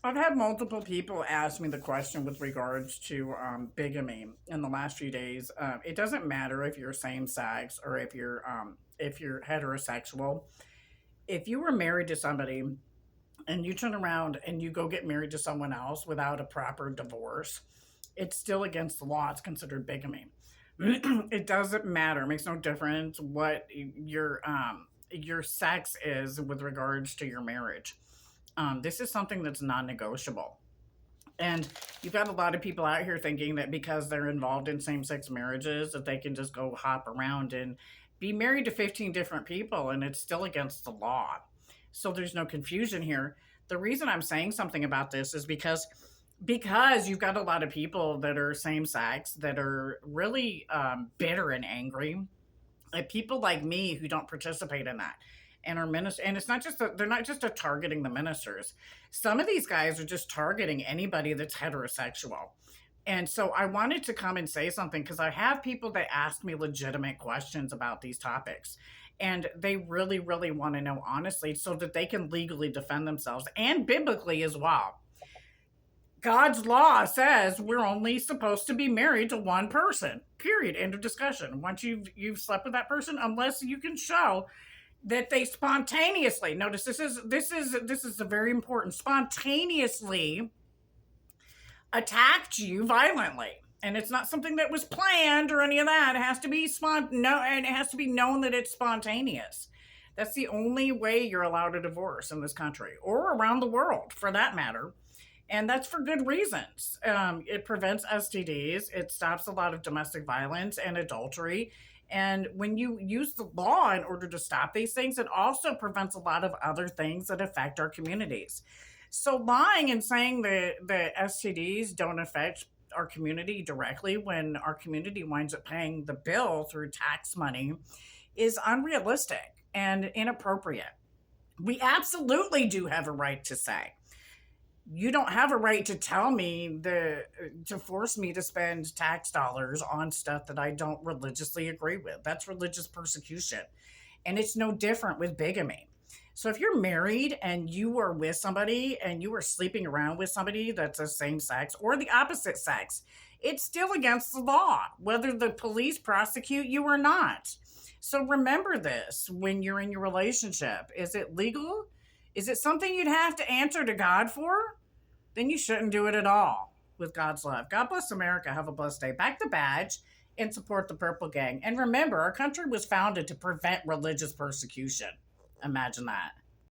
I've had multiple people ask me the question with regards to bigamy in the last few days. It doesn't matter if you're same sex or if you're heterosexual. If you were married to somebody and you turn around and you go get married to someone else without a proper divorce, it's still against the law. It's considered bigamy. It doesn't matter. It makes no difference what your sex is with regards to your marriage. This is something that's non-negotiable. And you've got a lot of people out here thinking that because they're involved in same-sex marriages that they can just go hop around and be married to 15 different people and it's still against the law. So there's no confusion here. The reason I'm saying something about this is because you've got a lot of people that are same sex that are really bitter and angry at people like me who don't participate in that and are ministers. And it's not just they're not just targeting the ministers. Some of these guys are just targeting anybody that's heterosexual. And so I wanted to come and say something because I have people that ask me legitimate questions about these topics. And they really, really want to know honestly so that they can legally defend themselves and biblically as well. God's law says we're only supposed to be married to one person. Period. End of discussion. Once you've slept with that person, unless you can show that they spontaneously, notice this is a very important, spontaneously attacked you violently. And it's not something that was planned or any of that. It has to be and it has to be known that it's spontaneous. That's the only way you're allowed a divorce in this country or around the world for that matter. And that's for good reasons. It prevents STDs. It stops a lot of domestic violence and adultery. And when you use the law in order to stop these things, it also prevents a lot of other things that affect our communities. So lying and saying that STDs don't affect our community directly when our community winds up paying the bill through tax money is unrealistic and inappropriate. We absolutely do have a right to say. You don't have a right to tell me to force me to spend tax dollars on stuff that I don't religiously agree with. That's religious persecution. And it's no different with bigamy. So if you're married and you are with somebody and you are sleeping around with somebody that's the same sex or the opposite sex, it's still against the law, whether the police prosecute you or not. So remember this when you're in your relationship. Is it legal? Is it something you'd have to answer to God for? Then you shouldn't do it at all with God's love. God bless America. Have a blessed day. Back the badge and support the Purple Gang. And remember, our country was founded to prevent religious persecution. Imagine that.